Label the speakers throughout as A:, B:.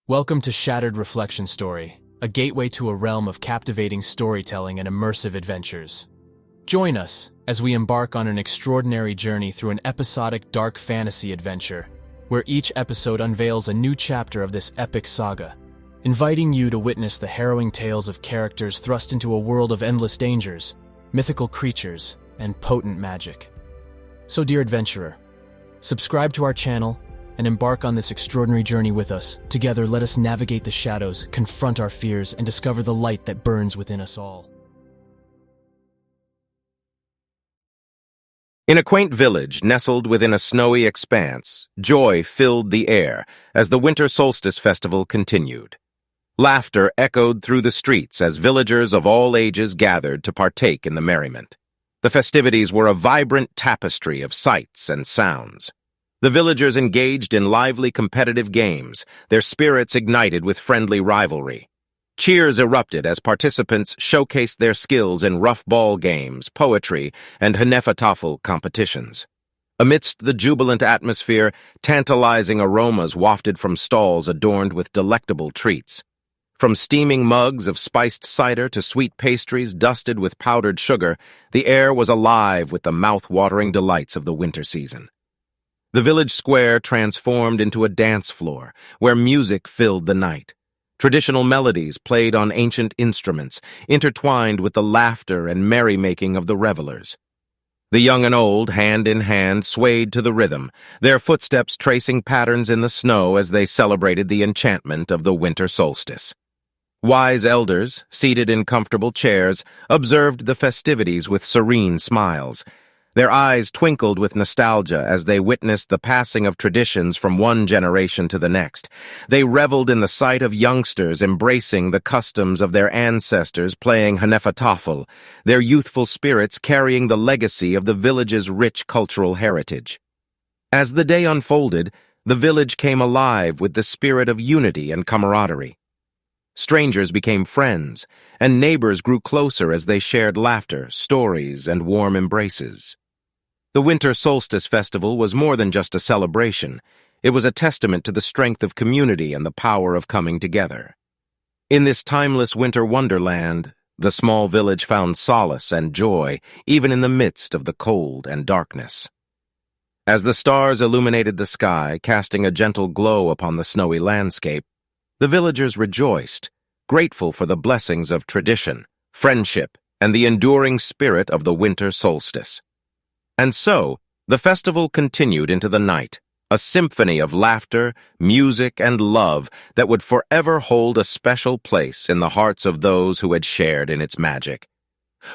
A: Welcome to Shattered Reflection Story, a gateway to a realm of captivating storytelling and immersive adventures. Join us as we embark on an extraordinary journey through an episodic dark fantasy adventure, where each episode unveils a new chapter of this epic saga, inviting you to witness the harrowing tales of characters thrust into a world of endless dangers, mythical creatures, and potent magic. So, dear adventurer, subscribe to our channel and embark on this extraordinary journey with us. Together, let us navigate the shadows, confront our fears, and discover the light that burns within us all.
B: In a quaint village nestled within a snowy expanse, joy filled the air as the winter solstice festival continued. Laughter echoed through the streets as villagers of all ages gathered to partake in the merriment. The festivities were a vibrant tapestry of sights and sounds. The villagers engaged in lively competitive games, their spirits ignited with friendly rivalry. Cheers erupted as participants showcased their skills in rough ball games, poetry, and Hnefatafel competitions. Amidst the jubilant atmosphere, tantalizing aromas wafted from stalls adorned with delectable treats. From steaming mugs of spiced cider to sweet pastries dusted with powdered sugar, the air was alive with the mouth-watering delights of the winter season. The village square transformed into a dance floor, where music filled the night. Traditional melodies played on ancient instruments, intertwined with the laughter and merrymaking of the revelers. The young and old, hand in hand, swayed to the rhythm, their footsteps tracing patterns in the snow as they celebrated the enchantment of the winter solstice. Wise elders, seated in comfortable chairs, observed the festivities with serene smiles. Their eyes twinkled with nostalgia as they witnessed the passing of traditions from one generation to the next. They reveled in the sight of youngsters embracing the customs of their ancestors playing Hnefatafel, their youthful spirits carrying the legacy of the village's rich cultural heritage. As the day unfolded, the village came alive with the spirit of unity and camaraderie. Strangers became friends, and neighbors grew closer as they shared laughter, stories, and warm embraces. The Winter Solstice Festival was more than just a celebration. It was a testament to the strength of community and the power of coming together. In this timeless winter wonderland, the small village found solace and joy, even in the midst of the cold and darkness. As the stars illuminated the sky, casting a gentle glow upon the snowy landscape, the villagers rejoiced, grateful for the blessings of tradition, friendship, and the enduring spirit of the winter solstice. And so, the festival continued into the night, a symphony of laughter, music, and love that would forever hold a special place in the hearts of those who had shared in its magic.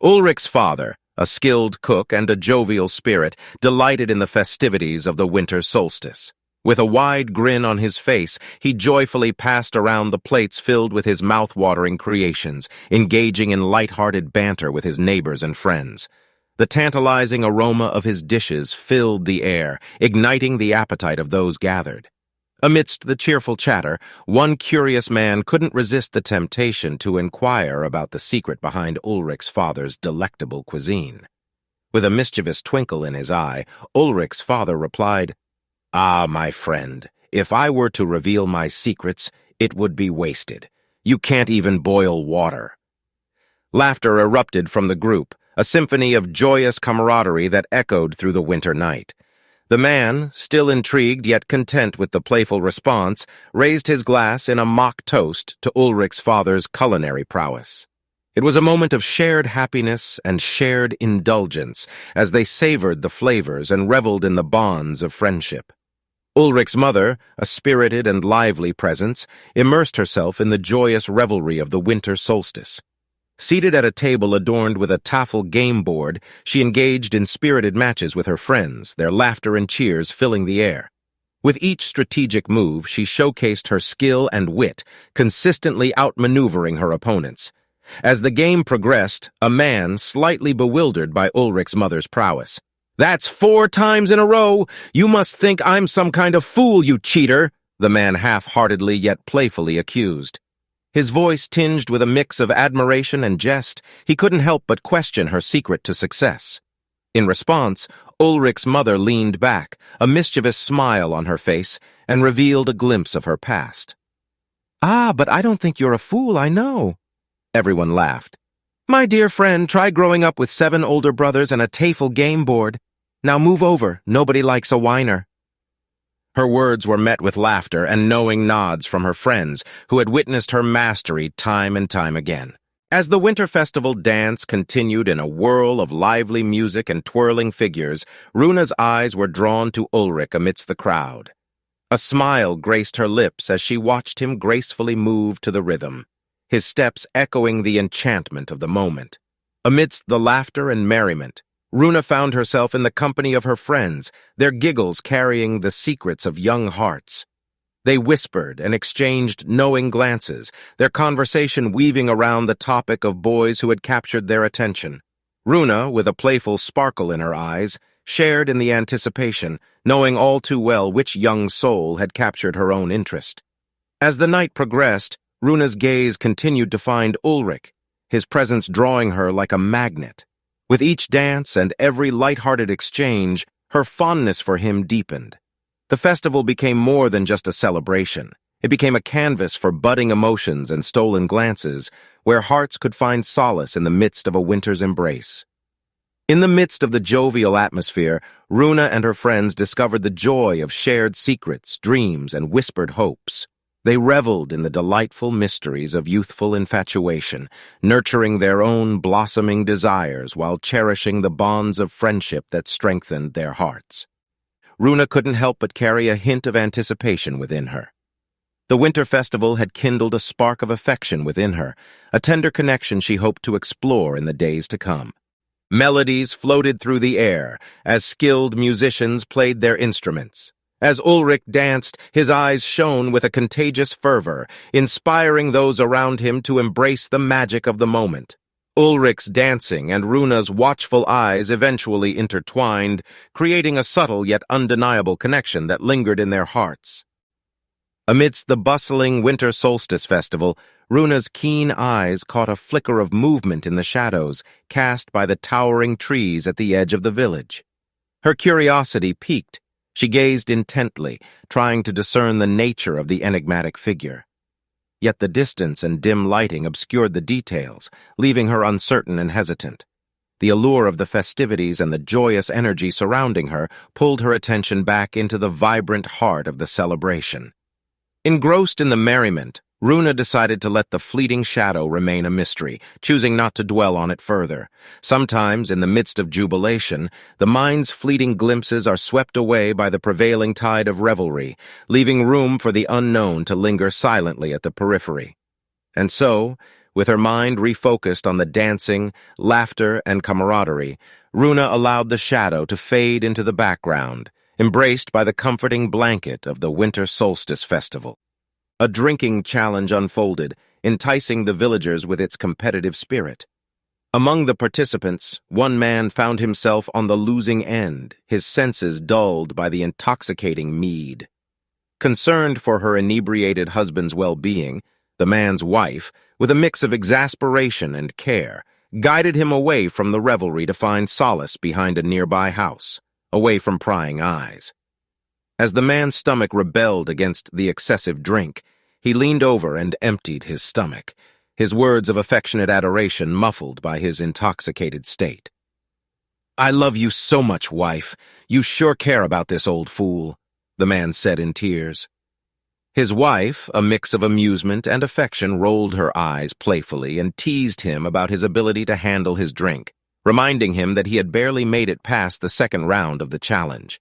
B: Ulrich's father, a skilled cook and a jovial spirit, delighted in the festivities of the winter solstice. With a wide grin on his face, he joyfully passed around the plates filled with his mouth-watering creations, engaging in light-hearted banter with his neighbors and friends. The tantalizing aroma of his dishes filled the air, igniting the appetite of those gathered. Amidst the cheerful chatter, one curious man couldn't resist the temptation to inquire about the secret behind Ulrich's father's delectable cuisine. With a mischievous twinkle in his eye, Ulrich's father replied, "Ah, my friend, if I were to reveal my secrets, it would be wasted. You can't even boil water." Laughter erupted from the group, a symphony of joyous camaraderie that echoed through the winter night. The man, still intrigued yet content with the playful response, raised his glass in a mock toast to Ulrich's father's culinary prowess. It was a moment of shared happiness and shared indulgence as they savored the flavors and reveled in the bonds of friendship. Ulrich's mother, a spirited and lively presence, immersed herself in the joyous revelry of the winter solstice. Seated at a table adorned with a tafel game board, she engaged in spirited matches with her friends, their laughter and cheers filling the air. With each strategic move, she showcased her skill and wit, consistently outmaneuvering her opponents. As the game progressed, a man, slightly bewildered by Ulrich's mother's prowess. "That's 4 times in a row! You must think I'm some kind of fool, you cheater!" the man half-heartedly yet playfully accused. His voice tinged with a mix of admiration and jest, he couldn't help but question her secret to success. In response, Ulrich's mother leaned back, a mischievous smile on her face, and revealed a glimpse of her past. "Ah, but I don't think you're a fool, I know." Everyone laughed. "My dear friend, try growing up with 7 older brothers and a Tafel game board. Now move over, nobody likes a whiner." Her words were met with laughter and knowing nods from her friends, who had witnessed her mastery time and time again. As the Winter Festival dance continued in a whirl of lively music and twirling figures, Runa's eyes were drawn to Ulrich amidst the crowd. A smile graced her lips as she watched him gracefully move to the rhythm, his steps echoing the enchantment of the moment. Amidst the laughter and merriment, Runa found herself in the company of her friends, their giggles carrying the secrets of young hearts. They whispered and exchanged knowing glances, their conversation weaving around the topic of boys who had captured their attention. Runa, with a playful sparkle in her eyes, shared in the anticipation, knowing all too well which young soul had captured her own interest. As the night progressed, Runa's gaze continued to find Ulrich, his presence drawing her like a magnet. With each dance and every light-hearted exchange, her fondness for him deepened. The festival became more than just a celebration. It became a canvas for budding emotions and stolen glances, where hearts could find solace in the midst of a winter's embrace. In the midst of the jovial atmosphere, Runa and her friends discovered the joy of shared secrets, dreams, and whispered hopes. They reveled in the delightful mysteries of youthful infatuation, nurturing their own blossoming desires while cherishing the bonds of friendship that strengthened their hearts. Runa couldn't help but carry a hint of anticipation within her. The Winter Festival had kindled a spark of affection within her, a tender connection she hoped to explore in the days to come. Melodies floated through the air as skilled musicians played their instruments. As Ulrich danced, his eyes shone with a contagious fervor, inspiring those around him to embrace the magic of the moment. Ulrich's dancing and Runa's watchful eyes eventually intertwined, creating a subtle yet undeniable connection that lingered in their hearts. Amidst the bustling winter solstice festival, Runa's keen eyes caught a flicker of movement in the shadows cast by the towering trees at the edge of the village. Her curiosity piqued. She gazed intently, trying to discern the nature of the enigmatic figure. Yet the distance and dim lighting obscured the details, leaving her uncertain and hesitant. The allure of the festivities and the joyous energy surrounding her pulled her attention back into the vibrant heart of the celebration. Engrossed in the merriment, Runa decided to let the fleeting shadow remain a mystery, choosing not to dwell on it further. Sometimes, in the midst of jubilation, the mind's fleeting glimpses are swept away by the prevailing tide of revelry, leaving room for the unknown to linger silently at the periphery. And so, with her mind refocused on the dancing, laughter, and camaraderie, Runa allowed the shadow to fade into the background, embraced by the comforting blanket of the Winter Solstice Festival. A drinking challenge unfolded, enticing the villagers with its competitive spirit. Among the participants, one man found himself on the losing end, his senses dulled by the intoxicating mead. Concerned for her inebriated husband's well-being, the man's wife, with a mix of exasperation and care, guided him away from the revelry to find solace behind a nearby house, away from prying eyes. As the man's stomach rebelled against the excessive drink, he leaned over and emptied his stomach, his words of affectionate adoration muffled by his intoxicated state. "I love you so much, wife. You sure care about this old fool," the man said in tears. His wife, a mix of amusement and affection, rolled her eyes playfully and teased him about his ability to handle his drink, reminding him that he had barely made it past the second round of the challenge.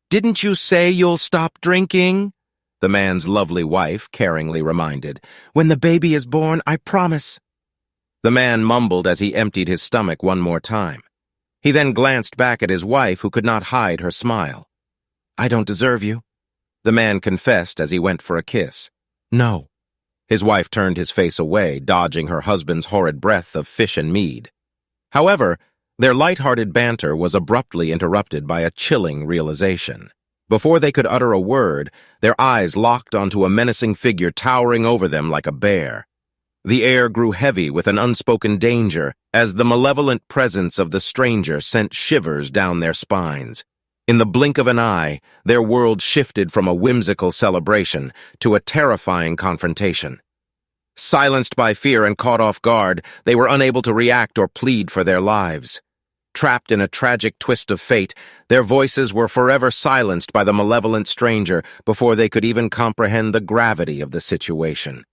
B: "Didn't you say you'll stop drinking?" the man's lovely wife caringly reminded. "When the baby is born, I promise." The man mumbled as he emptied his stomach one more time. He then glanced back at his wife, who could not hide her smile. "I don't deserve you," the man confessed as he went for a kiss. "No." His wife turned his face away, dodging her husband's horrid breath of fish and mead. However, their light-hearted banter was abruptly interrupted by a chilling realization. Before they could utter a word, their eyes locked onto a menacing figure towering over them like a bear. The air grew heavy with an unspoken danger as the malevolent presence of the stranger sent shivers down their spines. In the blink of an eye, their world shifted from a whimsical celebration to a terrifying confrontation. Silenced by fear and caught off guard, they were unable to react or plead for their lives. Trapped in a tragic twist of fate, their voices were forever silenced by the malevolent stranger before they could even comprehend the gravity of the situation.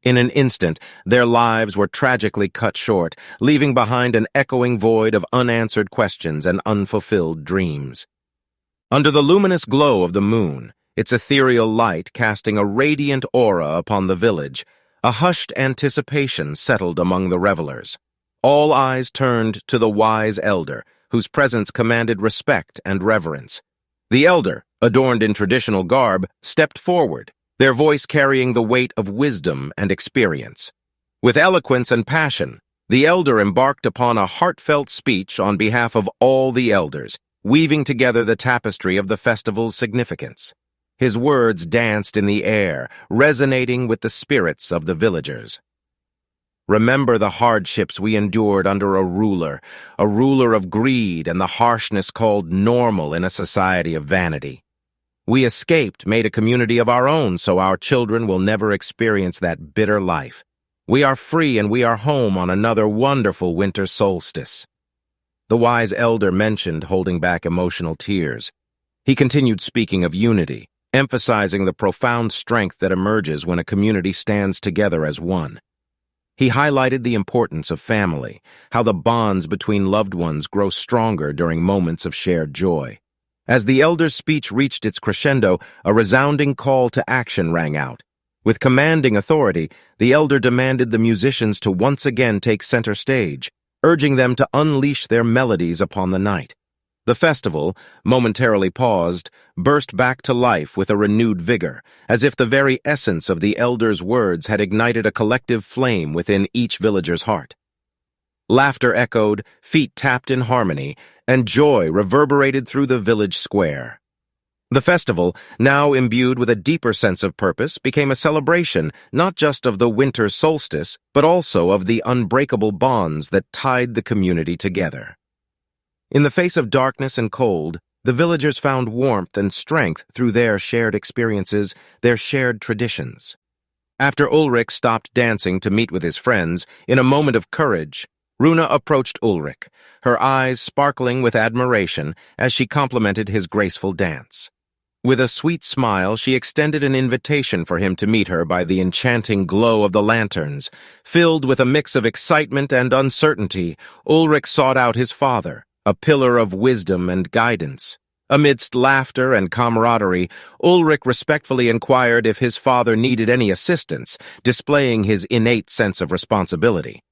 B: In an instant, their lives were tragically cut short, leaving behind an echoing void of unanswered questions and unfulfilled dreams. Under the luminous glow of the moon, its ethereal light casting a radiant aura upon the village, a hushed anticipation settled among the revelers. All eyes turned to the wise elder, whose presence commanded respect and reverence. The elder, adorned in traditional garb, stepped forward, their voice carrying the weight of wisdom and experience. With eloquence and passion, the elder embarked upon a heartfelt speech on behalf of all the elders, weaving together the tapestry of the festival's significance. His words danced in the air, resonating with the spirits of the villagers. Remember the hardships we endured under a ruler of greed and the harshness called normal in a society of vanity. We escaped, made a community of our own, so our children will never experience that bitter life. We are free and we are home on another wonderful winter solstice. The wise elder mentioned, holding back emotional tears. He continued speaking of unity, emphasizing the profound strength that emerges when a community stands together as one. He highlighted the importance of family, how the bonds between loved ones grow stronger during moments of shared joy. As the elder's speech reached its crescendo, a resounding call to action rang out. With commanding authority, the elder demanded the musicians to once again take center stage, urging them to unleash their melodies upon the night. The festival, momentarily paused, burst back to life with a renewed vigor, as if the very essence of the elder's words had ignited a collective flame within each villager's heart. Laughter echoed, feet tapped in harmony, and joy reverberated through the village square. The festival, now imbued with a deeper sense of purpose, became a celebration not just of the winter solstice, but also of the unbreakable bonds that tied the community together. In the face of darkness and cold, the villagers found warmth and strength through their shared experiences, their shared traditions. After Ulrich stopped dancing to meet with his friends, in a moment of courage, Runa approached Ulrich, her eyes sparkling with admiration as she complimented his graceful dance. With a sweet smile, she extended an invitation for him to meet her by the enchanting glow of the lanterns. Filled with a mix of excitement and uncertainty, Ulrich sought out his father, a pillar of wisdom and guidance. Amidst laughter and camaraderie, Ulrich respectfully inquired if his father needed any assistance, displaying his innate sense of responsibility.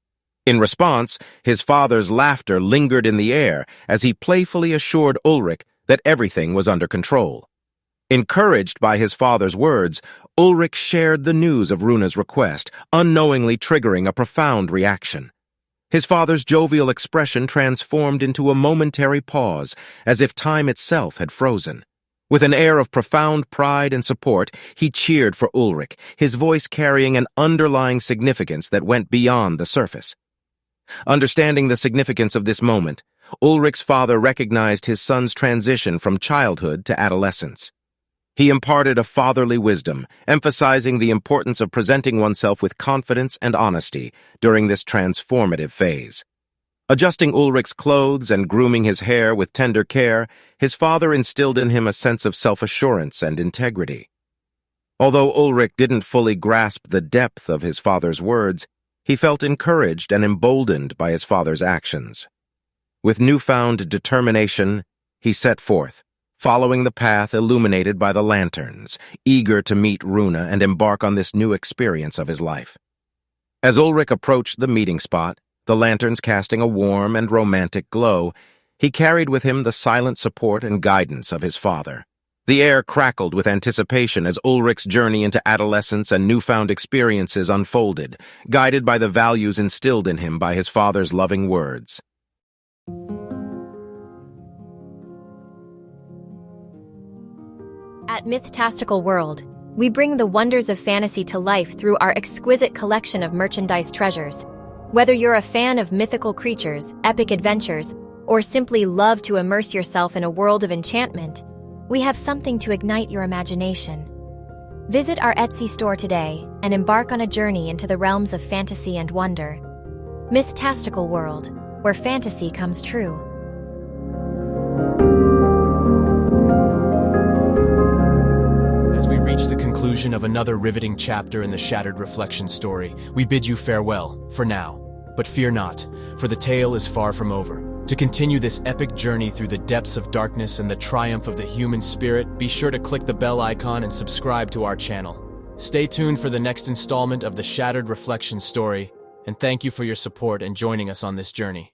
B: In response, his father's laughter lingered in the air as he playfully assured Ulrich that everything was under control. Encouraged by his father's words, Ulrich shared the news of Runa's request, unknowingly triggering a profound reaction. His father's jovial expression transformed into a momentary pause, as if time itself had frozen. With an air of profound pride and support, he cheered for Ulrich, his voice carrying an underlying significance that went beyond the surface. Understanding the significance of this moment, Ulrich's father recognized his son's transition from childhood to adolescence. He imparted a fatherly wisdom, emphasizing the importance of presenting oneself with confidence and honesty during this transformative phase. Adjusting Ulrich's clothes and grooming his hair with tender care, his father instilled in him a sense of self-assurance and integrity. Although Ulrich didn't fully grasp the depth of his father's words, he felt encouraged and emboldened by his father's actions. With newfound determination, he set forth, following the path illuminated by the lanterns, eager to meet Runa and embark on this new experience of his life. As Ulrich approached the meeting spot, the lanterns casting a warm and romantic glow, he carried with him the silent support and guidance of his father. The air crackled with anticipation as Ulrich's journey into adolescence and newfound experiences unfolded, guided by the values instilled in him by his father's loving words.
C: At Mythtastical World, we bring the wonders of fantasy to life through our exquisite collection of merchandise treasures. Whether you're a fan of mythical creatures, epic adventures, or simply love to immerse yourself in a world of enchantment, we have something to ignite your imagination. Visit our Etsy store today and embark on a journey into the realms of fantasy and wonder. Mythtastical World, where fantasy comes true.
A: As we reach the conclusion of another riveting chapter in the Shattered Reflection story, we bid you farewell, for now. But fear not, for the tale is far from over. To continue this epic journey through the depths of darkness and the triumph of the human spirit, be sure to click the bell icon and subscribe to our channel. Stay tuned for the next installment of the Shattered Reflection story, and thank you for your support and joining us on this journey.